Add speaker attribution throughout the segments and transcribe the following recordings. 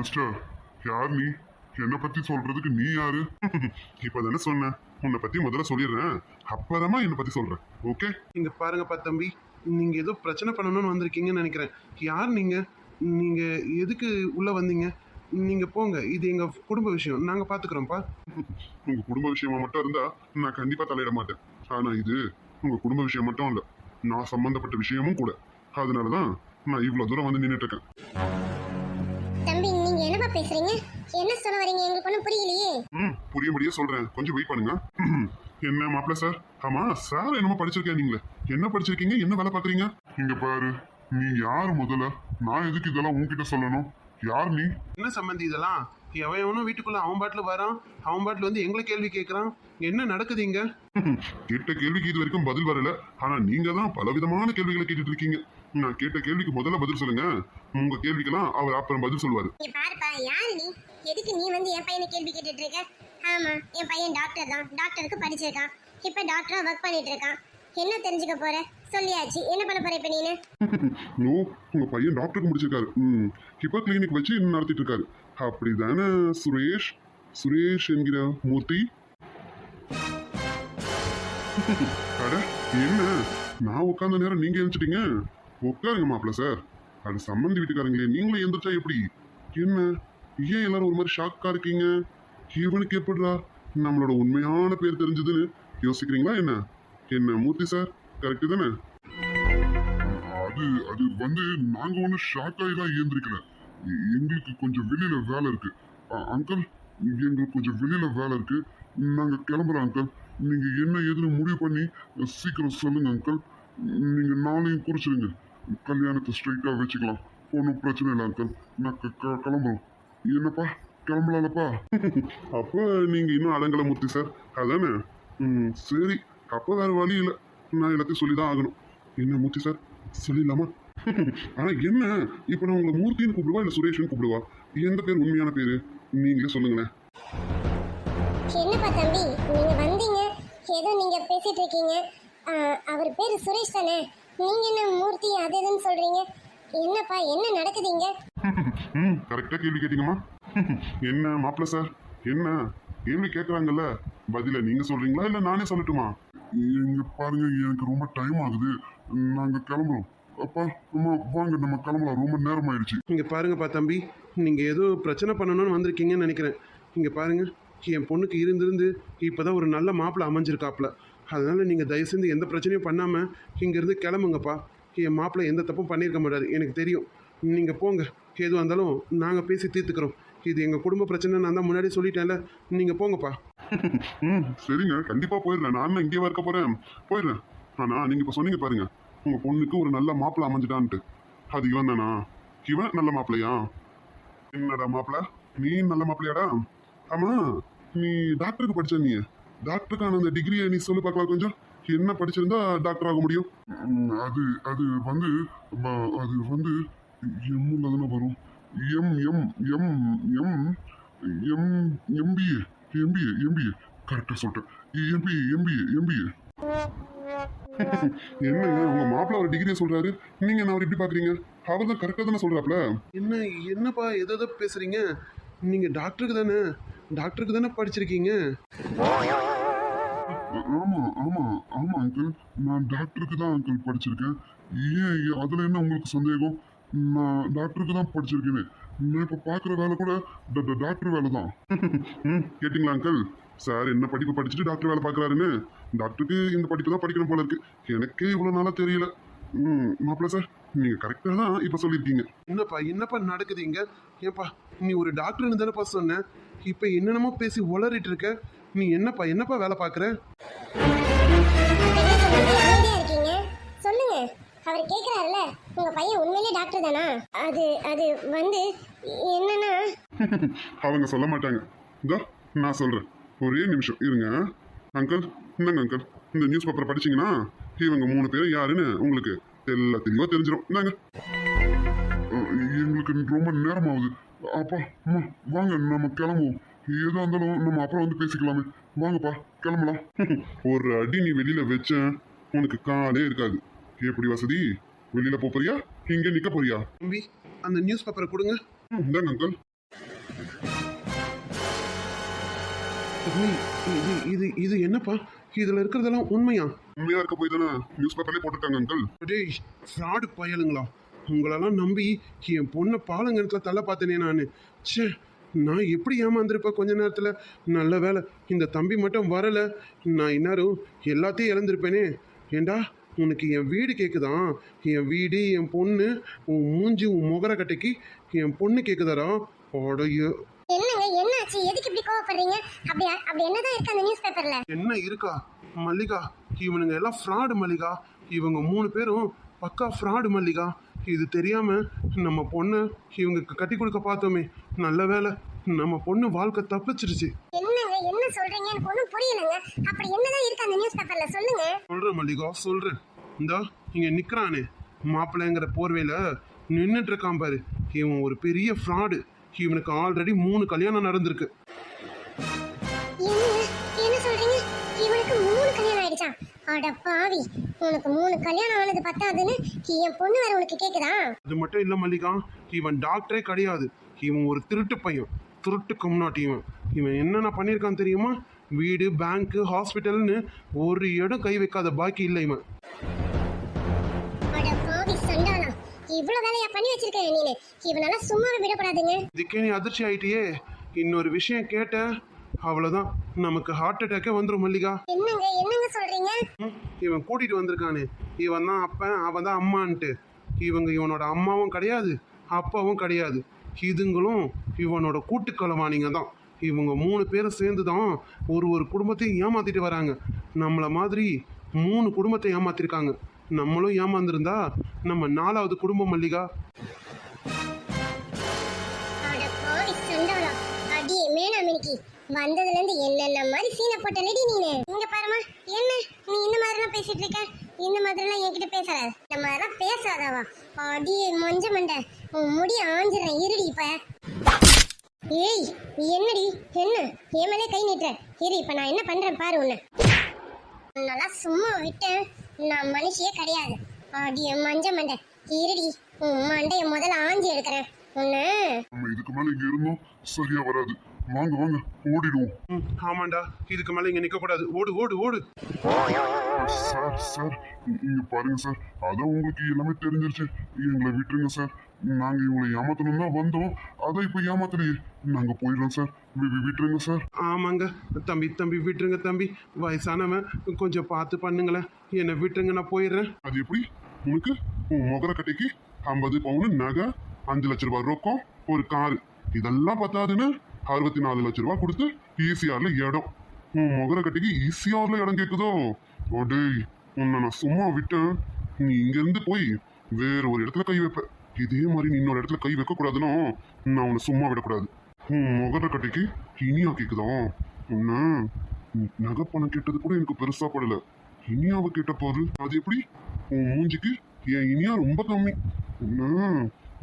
Speaker 1: Mister, யார் நீ? என்னை பத்தி சொல்றதுக்கு நீ யாரு? இப்பதானே சொன்னேன், உன்னை பத்தி முதல்ல சொல்லிடுறேன், அப்புறமா என்னை பத்தி சொல்றேன். ஓகே?
Speaker 2: இங்க பாருங்கப்பா தம்பி, நீங்க ஏதோ பிரச்சனை பண்ணணும்னு வந்திருக்கீங்கன்னு நினைக்கிறேன். யார் நீங்க? நீங்க எதுக்கு உள்ள வந்தீங்க? நீங்க போங்க, இது எங்க குடும்ப விஷயம், நாங்க பாத்துக்கிறோம்ப்பா.
Speaker 1: உங்க குடும்ப விஷயமா மட்டும் இருந்தா நான் கண்டிப்பா தலையிட மாட்டேன். ஆனா இது உங்க குடும்ப விஷயம் மட்டும் இல்ல, நான் சம்பந்தப்பட்ட விஷயமும் கூட. அதனாலதான் நான் இவ்வளவு தூரம் வந்து நின்னுட்டு இருக்கேன்.
Speaker 3: தம்பி, நீங்க என்னப்பா பேசுறீங்க? என்ன சொல்ல வரீங்க? எங்களுக்கு ஒன்றும் புரியலையே.
Speaker 1: புரியும்படியே சொல்றேன், கொஞ்சம் வெயிட் பண்ணுங்க. என்ன மாப்பிள்ள சார்? ஆமா சார், என்னமோ படிச்சிருக்கேன். நீங்களே என்ன படிச்சிருக்கீங்க? என்ன வேலை பாக்குறீங்க? இங்க பாரு, நீ யாரு முதல்ல? நான் எதுக்கு இதெல்லாம் உன்கிட்ட சொல்லணும்? யார் நீ?
Speaker 2: என்ன சம்பந்தி இதெல்லாம்? எவனும் வீட்டுக்குள்ள அவன் பாட்டுல வரான், அவன் பாட்டுல வந்து எங்களை கேள்வி கேட்கறான். என்ன நடக்குது இங்க?
Speaker 1: கேட்ட கேள்விக்கு இது வரைக்கும் பதில் வரல. ஆனா நீங்க தான் பலவிதமான கேள்விகளை கேட்டுட்டு இருக்கீங்க. நான் கேட்ட கேள்விக்கு முதல்ல பதில் சொல்லுங்க. உங்க கேள்விக்கெல்லாம் அவர் அப்புறம் பதில் சொல்லுவாரு.
Speaker 3: இங்க பாருப்பா, யாரு நீ? எதுக்கு நீ வந்து என் பையனை கேள்வி கேட்டுட்டு இருக்க? ஆமா, என் பையன் டாக்டர் தான், டாக்டருக்கு படிச்சிருக்கான், இப்ப டாக்டரா ஒர்க் பண்ணிட்டு இருக்கான். என்ன தெரிஞ்சுக்க போற? சொல்லியாச்சு, என்ன பண்ண போற இப்ப நீனு?
Speaker 1: நோ, உங்க பையன் டாக்டருக்கு முடிச்சிருக்காரு. இப்ப கிளினிக் வச்சு நடத்திட்டு இருக்காரு. அப்படிதானே சுரேஷ்? சுரேஷ் என்கிற மூர்த்தி. அட என்ன, நான் உட்கார்ந்த நேரம் நீங்க எழுந்துட்டீங்க. உட்காருங்க மாப்பிள்ள சார். அது சம்பந்தி வீட்டுக்காரங்களே, நீங்களும் எந்திரிச்சா எப்படி? என்ன ஏன் எல்லாரும் ஒரு மாதிரி ஷாக்கா இருக்கீங்க? இவனுக்கு எப்படிடா நம்மளோட உண்மையான பேர் தெரிஞ்சதுன்னு யோசிக்கிறீங்களா என்ன? என்ன மூர்த்தி சார், கரெக்டு தானே? அது அது வந்து நாங்க ஒன்றும் ஷாக் ஆகி தான் ஏந்திரிக்கல. எங்களுக்கு கொஞ்சம் வெளியில வேலை இருக்கு. அங்கிள், எங்களுக்கு கொஞ்சம் வெளியில வேலை இருக்கு. நாங்க கிளம்புறோம் அங்கிள். நீங்க என்ன ஏதுன்னு முடிவு பண்ணி சீக்கிரம் சொல்லுங்க அங்கிள். நீங்க நாளையும் குறிச்சிடுங்க, கல்யாணத்தை ஸ்ட்ரைட்டா வச்சுக்கலாம். ஒன்றும் பிரச்சனை இல்லை அங்கிள். நான் கிளம்புறோம். என்னப்பா, கிளம்பலாம்ப்பா? அப்ப நீங்க இன்னும் அடங்கல மூர்த்தி சார், அதானே? சரி, அப்ப வேற வழி இல்லை, நான் எல்லாத்தையும் சொல்லிதான் ஆகணும். என்ன மூர்த்தி சார், சொல்லிடலாமா? ஆனா என்ன, இப்ப நான் உங்களை மூர்த்தின்னு கூப்பிடுவா இல்ல சுரேஷ்னு கூப்பிடுவா? எந்த பேர் உண்மையான பேரு நீங்களே சொல்லுங்களேன்.
Speaker 3: என்னப்பா தம்பி, நீங்க வந்தீங்க, ஏதோ நீங்க பேசிட்டு இருக்கீங்க. அவர் பேரு சுரேஷ் தானே? நீங்க என்ன மூர்த்தி அது இதுன்னு சொல்றீங்க? என்னப்பா, என்ன நடக்குதுங்க?
Speaker 1: கரெக்டா கேள்வி கேட்டீங்கம்மா. என்ன மாப்பிள்ள சார், என்ன கேள்வி கேட்கறாங்கல்ல, பதில நீங்க சொல்றீங்களா இல்ல நானே சொல்லட்டுமா? இங்க பாருங்க, எனக்கு ரொம்ப டைம் ஆகுது, நாங்க கிளம்புறோம். அப்பா அம்மா வாங்க, நம்ம கிளம்பலாம், ரொம்ப நேரம் ஆயிடுச்சு.
Speaker 2: இங்க பாருங்கப்பா தம்பி, நீங்க ஏதோ பிரச்சனை பண்ணணும்னு வந்திருக்கீங்கன்னு நினைக்கிறேன். இங்க பாருங்க, என் பொண்ணுக்கு இருந்திருந்து இப்பதான் ஒரு நல்ல மாப்பிள்ளை அமைஞ்சிருக்காப்ல. அதனால நீங்க தயவு செஞ்சு எந்த பிரச்சனையும் பண்ணாம இங்கிருந்து கிளம்புங்கப்பா. என் மாப்பிள்ளை எந்த தப்பும் பண்ணியிருக்க மாட்டாரு, எனக்கு தெரியும். நீங்க போங்க, எதுவாக இருந்தாலும் நாங்கள் பேசி தீர்த்துக்கிறோம். இது எங்கள் குடும்ப பிரச்சனை, நான் தான் முன்னாடி சொல்லிட்டேன்ல. நீங்கள் போங்கப்பா.
Speaker 1: சரிங்க, கண்டிப்பா போயிடுறேன். நான் இங்கே இருக்க போறேன், போயிடுறேன். ஆனா நீங்க இப்ப சொன்னீங்க பாருங்க, உங்க பொண்ணுக்கு ஒரு நல்ல மாப்பிள்ளை அமைஞ்சிட்டான்ட்டு. அது இவன் தானா? இவன் நல்ல மாப்பிள்ளையா? என்னடா மாப்பிள்ள, நீ நல்ல மாப்பிள்ளையாடா? ஆமா, நீ டாக்டருக்கு படிச்ச, நீ டாக்டருக்கான அந்த டிகிரியை நீ சொல்லி பார்க்கலாம் கொஞ்சம். என்ன படிச்சிருந்தா டாக்டர் ஆக முடியும்? அது அது வந்து அது வந்து எம்ல தானே வரும். M M M M M MBA MBA MBA கரெக்டா சொல்லிட்டேன். MBA MBA MBA. என்னங்க, உங்க மாப்பிள்ள ஒரு டிகிரியை சொல்றாரு, நீங்க என்ன அவர் இப்படி பாக்குறீங்க? அவர் தான் கரெக்டா தானே சொல்றாப்ல.
Speaker 2: என்னப்பா எதோ பேசுறீங்க? நீங்கள் டாக்டருக்கு தானே படிச்சிருக்கீங்க?
Speaker 1: ஆமா ஆமா ஆமா அங்கிள், நான் டாக்டருக்கு தான் அங்கிள் படிச்சிருக்கேன். ஏன் அதுல என்ன உங்களுக்கு சந்தேகம்? நான் டாக்டருக்கு தான் படிச்சிருக்கேனே. நான் இப்ப பாக்குற வேலை கூட டாக்டர் வேலை தான். கேட்டீங்களா அங்கிள்? சார் என்ன படிப்பு படிச்சுட்டு டாக்டர் வேலை பாக்குறாருன்னு? டாக்டருக்கு இந்த படிப்பு தான் படிக்கணும் போல இருக்கு. எனக்கே இவ்வளவு நாளா தெரியல. மாப்பிள்ள சார், நீங்க கரெக்டா தான் இப்ப சொல்லியிருக்கீங்க.
Speaker 2: என்னப்பா நடக்குதுங்க? ஏப்பா, நீ ஒரு டாக்டர்னு தானேப்பா சொன்ன, இப்போ என்னென்னமோ பேசி உளறிட்டு இருக்க. நீ என்னப்பா வேலை பார்க்குற?
Speaker 3: அமைதியா இருக்கீங்க, சொல்லுங்க. அவர் கேக்குறாருல, உங்க பையன் உண்மையிலே டாக்டர் தானா? அது அது வந்து என்னன்னா...
Speaker 1: அவங்க சொல்ல மாட்டாங்க. இதோ நான் சொல்றேன், ஒரே நிமிஷம் இருங்க. அங்கிள், என்னங்க அங்கிள், இந்த நியூஸ் பேப்பரை படிச்சீங்கன்னா இவங்க 3 பேரும் யாருன்னு உங்களுக்கு தெளிவா தெரிஞ்சிடும். என்னங்க, எங்களுக்கு ரொம்ப நேரம் ஆகுது. அப்பா அம்மா வாங்க, நம்ம கிளம்புவோம். ஏதோ இருந்தாலும் நம்ம அப்புறம் வந்து பேசிக்கலாமே. வாங்கப்பா, கிளம்பலாம். ஒரு அடி நீ வெளியில வச்ச, உனக்கு காலே இருக்காது. எப்படி வசதி? வெளியில போறியா, இங்க நிக்க போறியா?
Speaker 2: தம்பி, அந்த நியூஸ் பேப்பரை கொடுங்க.
Speaker 1: இந்தாங்க அங்கிள்.
Speaker 2: தம்பி, இது இது இது என்னப்பா? இதில் இருக்கிறதெல்லாம் உண்மையா?
Speaker 1: உண்மையா இருக்க போய் தானே நியூஸ் பேப்பர்லேயே போட்டுருக்காங்க அங்கிள்.
Speaker 2: டேய் ஃப்ராடு பயலுங்களா, உங்களெல்லாம் நம்பி என் பொண்ணை பாலங்கணத்தில் தள்ள பார்த்தேனே நான். ச்சே, நான் எப்படி ஏமாந்துருப்பேன் கொஞ்ச நேரத்தில். நல்ல வேலை இந்த தம்பி மட்டும் வரலை, நான் இந்நேரம் எல்லாத்தையும் இழந்திருப்பேனே. ஏண்டா உனக்கு என் வீடு கேட்குதான்? என் வீடு, என் பொண்ணு, உன் மூஞ்சி, உன் முகர கட்டைக்கு என் பொண்ணு கேட்குதாரா? உடைய
Speaker 3: என்னங்க என்னாச்சு? எதுக்கு இப்படி கோவப்படுறீங்க? அப்படி என்னதான் இருக்கு அந்த நியூஸ் பேப்பர்ல?
Speaker 2: என்ன இருக்கா மல்லிகா? இவனுங்க எல்லாம் ஃப்ராடு மல்லிகா. இவங்க 3 பேரும் பக்கா ஃப்ராடு மல்லிகா. இது தெரியாம நம்ம பொண்ணு இவங்களுக்கு கட்டி கொடுக்க பார்த்தோமே, நல்ல வேலை நம்ம பொண்ணு வாழ்க்கை தப்பிச்சிருச்சு.
Speaker 3: என்னங்க என்ன சொல்றீங்க? எனக்கு ஒன்றும் புரியலங்க. அப்படி என்னதான் இருக்கு அந்த நியூஸ் பேப்பர்ல? சொல்லுங்க.
Speaker 2: சொல்றேன் மல்லிகா, சொல்றேன். இந்தா இங்க நிக்கிறானே மாப்பிள்ளைங்கிற போர்வையில நின்றுட்டு இருக்கான் பாரு, இவன் ஒரு பெரிய ஃப்ராடு. இவனுக்கு ஆல்ரெடி 3 கல்யாணம் நடந்திருக்கு.
Speaker 3: என்ன சொல்றீங்க? இவனுக்கு 3 கல்யாணம் ஆயிடுச்சா? அட பாவி, உனக்கு 3 கல்யாணம் ஆனது பத்தாதுன்னு என் பொண்ணு வேற உனக்கு கேக்குதா?
Speaker 2: அது மட்டும் இல்ல மல்லிகா, இவன் டாக்டரே கிடையாது. இவன் ஒரு திருட்டு பையன், திருட்டு கம்நாட்டி. இவன் என்னென்ன பண்ணியிருக்கான் தெரியுமா? வீடு, பேங்க்கு, ஹாஸ்பிட்டல்னு ஒரு இடம் கை வைக்காத பாக்கி இல்லை இவன்.
Speaker 3: அட பாவி சண்டாளா, இவ்வளவு வேலையா பண்ணி வச்சிருக்க நீனு. இவனால சும்மாவே விடக்கூடாதுங்க.
Speaker 2: இதுக்கே நீ அதிர்ச்சி ஆயிட்டியே. இன்னொரு விஷயம் கேட்ட அவ்வளவுதான், நமக்கு ஹார்ட் அட்டாக்கே வந்துடும் மல்லிகா.
Speaker 3: என்னங்க சொல்றீங்க?
Speaker 2: இவன் கூட்டிட்டு வந்திருக்கானே, இவன் தான் அப்பன், அவன் தான் அம்மான்ட்டு. இவனோட அம்மாவும் கிடையாது, அப்பாவும் கிடையாது. இதுங்களும் இவனோட கூட்டுக்களவானிங்க தான். இவங்க 3 பேரும் சேர்ந்து தான் ஒரு குடும்பத்தையும் ஏமாத்திட்டு வராங்க. நம்மளை மாதிரி 3 குடும்பத்தை ஏமாத்திருக்காங்க. நம்மளும் ஏமாந்துருந்தா நம்ம 4வது குடும்பம் மல்லிகா.
Speaker 3: அட பாவி சண்டாளா, அடியே மேனா மினிக்கி, வந்ததுல இருந்து என்னென்ன மாதிரி சீனை போட்டலடி நீனு. இங்க பாருமா, என்ன நீ இந்த மாதிரி எல்லாம் பேசிட்டு இருக்க? இந்த மாதிரி எல்லாம் என்கிட்ட பேசாத. இந்த மாதிரி எல்லாம் பேசாதவா? அடியே மொஞ்ச மண்டை, உன் முடி ஆஞ்சிடுறேன் இருடி இப்ப. ஏய் என்னடி, என்ன என் மேலே கை நீட்டுற? இரு இப்ப நான் என்ன பண்றேன் பாரு. உன்னை நல்லா சும்மா விட்டேன், நான் மனுஷியே கிடையாது. அடியே மஞ்ச மண்டை, இருடி உன் மண்டைய முதல்ல ஆஞ்சி எடுக்கிறேன் உன்னை.
Speaker 1: நம்ம இதுக்கு மேல இங்க இருந்தோம் சரியா வராது. வாங்க வாங்க ஓடிடுவோம்.
Speaker 2: ஆமாண்டா, இதுக்கு மேல இங்க நிக்க கூடாது. ஓடு ஓடு ஓடு.
Speaker 1: சார் சார் இங்க பாருங்க சார், அதான் உங்களுக்கு எல்லாமே தெரிஞ்சிருச்சு. எங்களை விட்டுருங்க சார். நாங்க இவங்களை ஏமாத்தணும் தான் வந்தோம், அதை இப்ப ஏமாத்தலையே. நாங்க போயிடுறோம் சார், விட்டுருங்க சார்.
Speaker 2: ஆமாங்க தம்பி, தம்பி விட்டுருங்க தம்பி. வயசானவன், கொஞ்சம் பார்த்து பண்ணுங்களேன். என்னை விட்டுருங்க, நான் போயிடுறேன்.
Speaker 1: அது எப்படி உனக்கு? உன் முகர கட்டைக்கு 50 பவுன் நகை, 5 லட்ச ரூபாய் ரொக்கம், ஒரு காரு, இதெல்லாம் பத்தாதுன்னு 64 லட்ச ரூபாய் கொடுத்து ஈசிஆர்ல இடம். உன் முகர கட்டைக்கு ஈசிஆர்ல இடம் கேக்குதோ? டேய் உன்னை நான் சும்மா விட்டேன், நீ இங்க இருந்து போய் வேற ஒரு இடத்துல கை வைப்ப. இதே மாதிரி நீ இன்னொரு இடத்துல கை வைக்க கூடாதுன்னா நான் உன்னை சும்மா விடக்கூடாது. உன் முகர கட்டைக்கு இனியா கேக்குதா? உன்ன நகை பணம் கேட்டது கூட எனக்கு பெருசா படல, இனியாவை கேட்ட பாரு. அது எப்படி? உன் மூஞ்சிக்கு என் இனியா ரொம்ப கம்மி.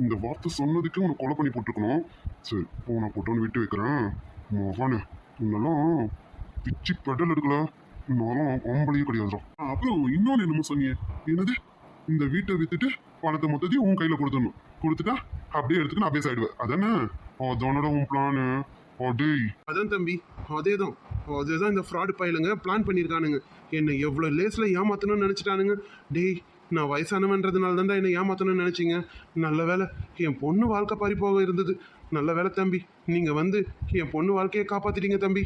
Speaker 1: இந்த வார்த்தை சொன்னதுக்கு உன்னை கொலை பண்ணி போட்டுருக்கணும். சரி போன போட்டோன்னு விட்டு வைக்கிறேன். மகானே உன்னெல்லாம் பிச்சு பெடல் எடுக்கல, நானும் ஆம்பளையே கிடையாதுதான். அப்புறம் இன்னொன்று என்னமோ சொன்னீங்க, என்னது? இந்த வீட்டை வித்துட்டு பணத்தை மொத்தத்தையும் உன் கையில கொடுத்துடணும், கொடுத்துட்டா அப்படியே எடுத்துக்க நான் பேச ஆயிடுவேன், அதானே? அதோட உன் பிளானு? டேய்
Speaker 2: அதான் தம்பி, அதேதான் இந்த ஃப்ராடு பயிலுங்க பிளான் பண்ணியிருக்கானுங்க. என்னை எவ்வளோ லேஸில் ஏமாத்தணும்னு நினச்சிட்டானுங்க. டேய் நான் வயசானவன்றதுனால தான்டா என்னை ஏமாத்தணும்னு நினச்சிங்க. நல்ல வேலை என் பொண்ணு வாழ்க்கை பறி போக இருந்தது. நல்ல வேலை தம்பி, நீங்கள் வந்து என் பொண்ணு வாழ்க்கையை காப்பாற்றிட்டீங்க தம்பி.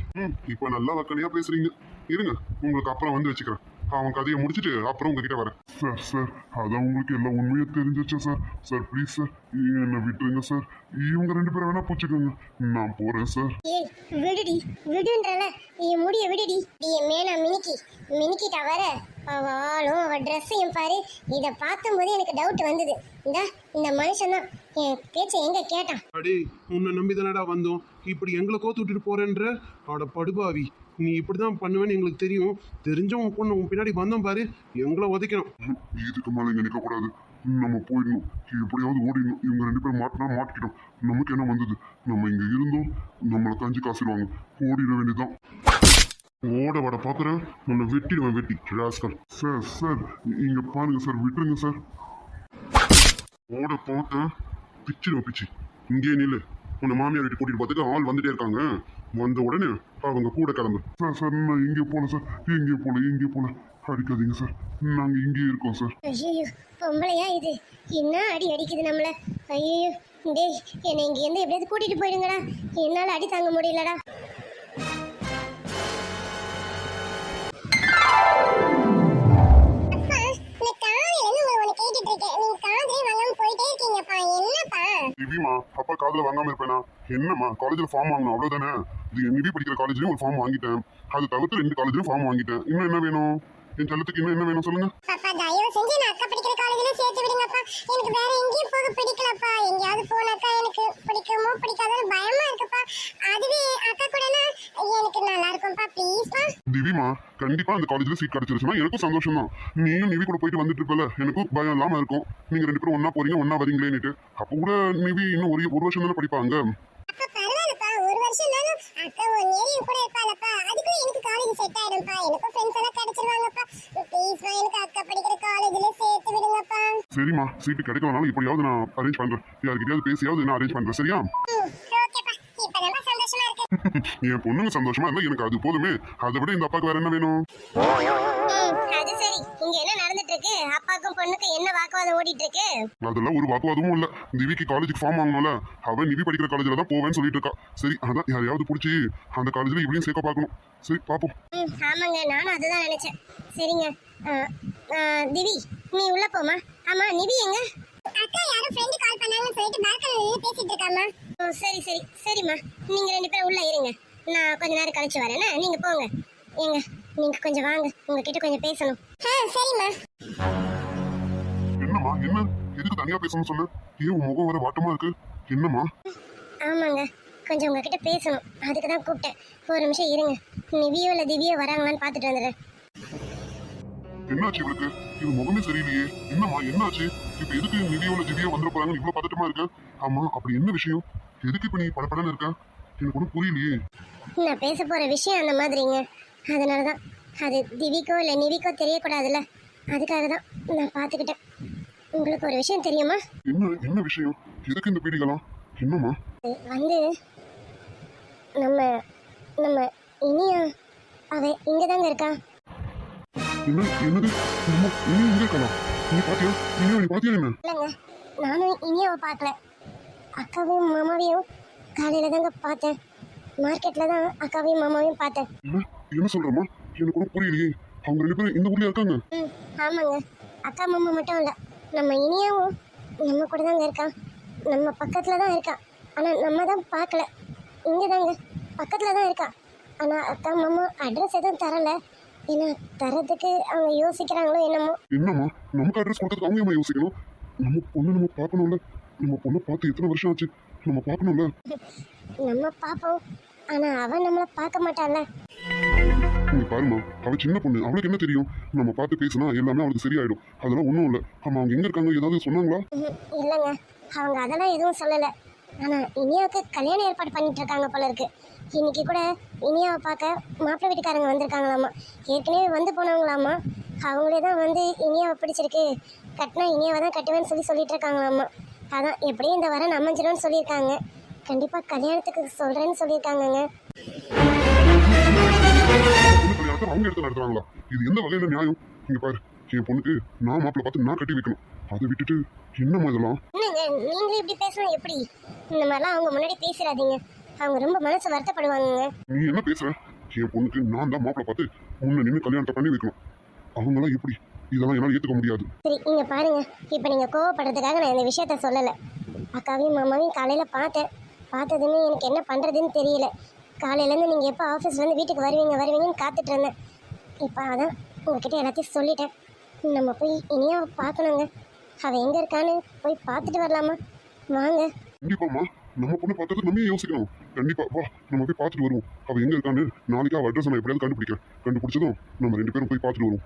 Speaker 1: இப்போ நல்லா வக்கனையாக பேசுறீங்க. இருங்க உங்களுக்கு அப்புறம் வந்து வச்சுக்கிறேன். அவன் கதையை முடிச்சுட்டு அப்புறம் உங்ககிட்ட வரேன். சார் சார் அதான் உங்களுக்கு எல்லாம் உண்மையை தெரிஞ்சிச்சு சார். சார் ப்ளீஸ் சார் என்னை விட்டுருங்க சார். இவங்க 2 பேரும் வேணா பூச்சிக்கோங்க, நான் போறேன் சார்.
Speaker 3: ஏய் விடுடி, விடுன்றல என் முடிய விடுடி. என் மேனா மினிக்கி, மினிக்கிட்ட வர அவளும் அவ ட்ரெஸ்ஸையும் பாரு. இதை பார்க்கும்போது எனக்கு டவுட் வந்தது. இந்த மனுஷன் தான் என் பேச்சை எங்க கேட்டான்.
Speaker 2: அடே உன்னை நம்பி தானடா வந்தோம், இப்படி எங்களை கோத்து விட்டுட்டு போறேன்ற அவட படுபாவி. நீ இப்படிதான் பண்ணுவேன்னு எங்களுக்கு தெரியும். தெரிஞ்சவன் பொண்ணு உன் பின்னாடி வந்தோம் பாரு, எங்களை உதைக்கணும்.
Speaker 1: இதுக்கு மேலே இங்கே நிற்கக்கூடாது, நம்ம போயிடணும், எப்படியாவது ஓடிடணும். இவங்க 2 பேரும் மாட்டினா மாட்டிக்கிட்டோம், நமக்கு என்ன வந்தது? நம்ம இங்கே இருந்தோம், நம்மளை கஞ்சி காசிடுவாங்க, ஓடிட வேண்டியதுதான். ஓட வட பார்க்குறேன், உன்னை வெட்டிடுவேன், வெட்டி ராஸ்கல். சார் சார் இங்கே பாருங்க சார், விட்டுருங்க சார். ஓட பார்த்தேன் பிச்சிடுவேன், பிச்சு. இங்கே நில்லு, உன்னை மாமியார் வீட்டு கூட்டிட்டு பார்த்துட்டு ஆள் வந்துட்டே இருக்காங்க. வந்த உடனே அவங்க கூட கிளம்பு. சார் சார் நான் இங்கே போல சார், இங்கே போல அடிக்காதீங்க சார், நாங்க இங்கே இருக்கோம் சார்.
Speaker 3: ஐயோ பொம்பளையா இது, என்ன அடி அடிக்குது நம்மள. ஐயோ டேய், என்னை இங்க இருந்து எப்படியாவது கூட்டிட்டு போயிடுங்கடா, என்னால அடி தாங்க முடியலடா.
Speaker 1: நிவிமா, அப்பா காதுல வாங்காம இருப்பேனா? என்னம்மா, காலேஜ்ல ஃபார்ம் வாங்கணும் அவ்வளவுதானே. இது நிவி படிக்கிற காலேஜ்லயும் ஒரு ஃபார்ம் வாங்கிட்டேன், அது தவிர்த்து 2 காலேஜ்லயும் ஃபார்ம் வாங்கிட்டேன். இன்னும் என்ன வேணும்? என் செல்லத்துக்கு இன்னும் என்ன வேணும் சொல்லுங்க.
Speaker 3: பாப்பா தயவு செஞ்சு நான் அக்கா படிக்கிற காலேஜ்ல சேர்த்து விடுங்கப்பா, எனக்கு வேற எங்கேயும் போக பிடிக்கலப்பா. எங்கேயாவது போனாக்கா எனக்கு பிடிக்குமோ பிடிக்காதோ பயமா இருக்குப்பா. அதுவே அக்கா கூடனா எனக்கு நல்லா இருக்கும்பா, ப்ளீஸ்ப்பா.
Speaker 1: திவிமா, கண்டிப்பா அந்த காலேஜ்ல சீட் கிடைச்சிருச்சுன்னா எனக்கும் சந்தோஷம் தான். நீயும் நிவி கூட போயிட்டு வந்துட்டு இருப்பல, எனக்கும் பயம் இல்லாம இருக்கும். நீங்க 2 பேரும் ஒன்னா போறீங்க, ஒன்னா வரீங்களேன்னுட்டு. அப்ப கூட நிவி இன்னும் ஒரு வருஷம் தானே படிப்பாங்க.
Speaker 3: அப்பா பரவாயில்லப்பா, ஒரு வருஷம்னாலும் அக்கா 1 இயர் கூட இருப்பாளப்பா. அதுக்குள்ள எனக்கு காலேஜ் செட் ஆயிடும்பா, எனக்கு ஃப்ரெண்ட்ஸ் எல்லாம் கிடைச்சிருவாங்கப்பா. ப்ளீஸ்ப்பா எனக்கு அக்கா படிக்கிற காலேஜ்ல சேர்த்து விடுங்கப்பா.
Speaker 1: சரிம்மா, சீட்டு கிடைக்கலனாலும் இப்படியாவது நான் அரேஞ்ச் பண்றேன், யார்கிட்டயாவது பேசியாவது நான் அரேஞ்ச் பண்றேன். சரியா?
Speaker 3: ஓகேப்பா, இப்பதான் சந்தோஷமா இருக்கு.
Speaker 1: என் பொண்ணுங்க சந்தோஷமா இருந்தா எனக்கு அது போதுமே. அதை விட இந்த அப்பாவுக்கு வேற என்ன வேணும்?
Speaker 3: அது சரி, இங்க என்ன நடந்துட்டு இருக்கு? அப்பாக்கும் பொண்ணுக்கும் என்ன வாக்குவாதம் ஓடிட்டு இருக்கு?
Speaker 1: அதெல்லாம் ஒரு வாக்குவாதமும் இல்ல. திவிக்கு காலேஜுக்கு ஃபார்ம் வாங்கணும்ல, அவன் நிவி படிக்கிற காலேஜ்ல தான் போவேன்னு சொல்லிட்டு இருக்கா. சரி, அதான் யாரையாவது பிடிச்சி அந்த காலேஜ்ல இவளையும் சேர்க்க பார்க்கணும். சரி பாப்போம்.
Speaker 3: ஆமாங்க, நானும் அதுதான் நினைச்சேன். சரிங்க, திவி நீ உள்ள போமா. ஆமா நிவி எங்க? அக்கா யாரோ ஃப்ரெண்ட் கால் பண்ணாங்கன்னு சொல்லிட்டு பால்கனில பேசிட்டு இருக்காமா. ஓ சரி சரி சரிம்மா, நீங்க 2 பேரும் உள்ள இருங்க, நான் கொஞ்ச நேரம் கழிச்சு வரேன். நீங்க போங்க. ஏங்க நீங்க கொஞ்சம் வாங்க, உங்ககிட்ட கொஞ்சம் பேசணும். சரிம்மா.
Speaker 1: என்னம்மா, என்ன எதுக்கு தனியா பேசணும்னு சொன்ன? ஏன் உன் முகம் வர வாட்டமா இருக்கு? என்னம்மா?
Speaker 3: ஆமாங்க, கொஞ்சம் உங்ககிட்ட பேசணும், அதுக்கு தான் கூப்பிட்டேன். ஒரு நிமிஷம் இருங்க, நிவியோ இல்லை திவியோ வராங்களான்னு பார்த்துட்டு வந்துடுறேன்.
Speaker 1: என்னாச்சு இவளுக்கு? இது முகமே சரியில்லையே. என்னம்மா என்னாச்சு? இப்ப எதுக்கு நிவியோல திவியோ வந்துட போறாங்க இவ்வளவு பதட்டமா இருக்க? ஆமா, அப்படி என்ன விஷயம்? எதுக்கு இப்ப நீ படப்படன்னு இருக்க? எனக்கு ஒன்றும் புரியலையே.
Speaker 3: நான் பேச போற விஷயம் அந்த மாதிரிங்க, அதனாலதான் அது திவிக்கோ இல்லை நிவிக்கோ தெரியக்கூடாதுல்ல, அதுக்காக தான் நான் பார்த்துக்கிட்டேன். உங்களுக்கு ஒரு விஷயம் தெரியுமா?
Speaker 1: என்ன விஷயம்? எதுக்கு இந்த பீடிகளாம்? என்னம்மா?
Speaker 3: வந்து நம்ம நம்ம இனியா அவ இங்கதாங்க இருக்கா.
Speaker 1: என்னது? நீ இங்க இருக்கலாம்? நீ பாத்தியா? நீ பாத்தியா என்ன?
Speaker 3: இல்லைங்க, நானும் இனியாவை பார்க்கல, அக்காவையும் மாமாவையும் காலையில தாங்க பார்த்தேன். மார்க்கெட்ல தான் அக்காவையும் மாமாவையும் பார்த்தேன்.
Speaker 1: என்ன சொல்றமா? எனக்கு கூட புரியலையே. அவங்க 2 பேரும் இந்த ஊர்ல இருக்காங்க?
Speaker 3: ஆமாங்க, அக்கா மாமா மட்டும் இல்லை, நம்ம இனியாவும் நம்ம கூட தாங்க இருக்கான், நம்ம பக்கத்துல தான் இருக்கான். ஆனால் நம்ம தான் பார்க்கல. இங்கே தாங்க பக்கத்தில் தான் இருக்கா. ஆனால் அக்கா மாமா அட்ரஸ் எதுவும் தரலை. ஏன்னா தரதுக்கு அவங்க யோசிக்கிறாங்களோ என்னமோ.
Speaker 1: என்னம்மா, நமக்கு அட்ரஸ் கொடுத்ததுக்கு அவங்க ஏமா யோசிக்கணும்? நம்ம பொண்ணு நம்ம பார்க்கணும்ல. நம்ம பொண்ணை பார்த்து எத்தனை வருஷம் ஆச்சு? நம்ம பார்க்கணும்ல.
Speaker 3: நம்ம பார்ப்போம், ஆனால் அவன் நம்மளை பார்க்க மாட்டான்ல.
Speaker 1: நீ பாருமா, அவ சின்ன பொண்ணு, அவளுக்கு என்ன தெரியும்? நம்ம பார்த்து பேசினா எல்லாமே அவளுக்கு சரியாயிடும். அதெல்லாம் ஒன்றும் இல்லை. ஆமா, அவங்க எங்க இருக்காங்க? ஏதாவது சொன்னாங்களா?
Speaker 3: இல்லைங்க, அவங்க அதெல்லாம் எதுவும் சொல்லலை. ஆனால் இனியாவுக்கு கல்யாணம் ஏற்பாடு பண்ணிட்டு இருக்காங்க போல இருக்கு. இன்னைக்கு கூட இனியாவை பார்க்க மாப்பிள்ளை வீட்டுக்காரங்க வந்திருக்காங்களாமா. ஏற்கனவே வந்து போனவங்களாமா. அவங்களே தான் வந்து இனியாவை பிடிச்சிருக்கு, கட்டினா இனியாவை தான் கட்டுவேன்னு சொல்லிட்டு இருக்காங்களாமா. அதான் எப்படியும் இந்த வாரம் அமைஞ்சிடும்னு சொல்லியிருக்காங்க. கண்டிப்பாக கல்யாணத்துக்கு சொல்கிறேன்னு சொல்லியிருக்காங்கங்க.
Speaker 1: கல்யாணத்தை அவங்க எடுத்து நடத்துறாங்களா? இது எந்த வகையில நியாயம்? இங்க பாரு, என் பொண்ணுக்கு நான் மாப்பிள்ளை பார்த்து நான் கட்டி வைக்கணும். அதை விட்டுட்டு என்னம்மா இதெல்லாம்?
Speaker 3: என்னங்க நீங்களே இப்படி பேசணும் எப்படி? இந்த மாதிரிலாம் அவங்க முன்னாடி பேசிடாதீங்க, அவங்க ரொம்ப மனசு வருத்தப்படுவாங்க.
Speaker 1: நீ என்ன பேசுற? என் பொண்ணுக்கு நான் தான் மாப்பிள்ளை பார்த்து முன்ன நின்று கல்யாணத்தை பண்ணி வைக்கணும். அவங்களாம் எப்படி? இதெல்லாம் என்னால் ஏற்றுக்க முடியாது.
Speaker 3: சரி இங்க பாருங்க, இப்போ நீங்க கோவப்படுறதுக்காக நான் இந்த விஷயத்த சொல்லலை. அக்காவையும் மாமாவையும் காலையில் பார்த்ததுமே எனக்கு என்ன பண்ணுறதுன்னு தெரியல. காலையிலேருந்து நீங்கள் எப்போ ஆஃபீஸ்லேருந்து வீட்டுக்கு வருவீங்கன்னு காத்துட்டு இருந்தேன். இப்போ அதான் உங்ககிட்ட எல்லாத்தையும் சொல்லிட்டேன். நம்ம போய் இனியா பார்க்கணுங்க. அவள் எங்கே இருக்கான்னு போய் பார்த்துட்டு வரலாமா? வாங்க.
Speaker 1: கண்டிப்பாம்மா, நம்ம பொண்ணு பார்த்தது நம்ம யோசிக்கணும். கண்டிப்பா வா, நம்ம போய் பார்த்துட்டு வருவோம். அவள் எங்கே இருக்கான்னு நாளைக்கு அவள் அட்ரஸ் நான் எப்படியாவது கண்டுபிடிச்சதும் நம்ம 2 பேரும் போய் பார்த்துட்டு வருவோம்.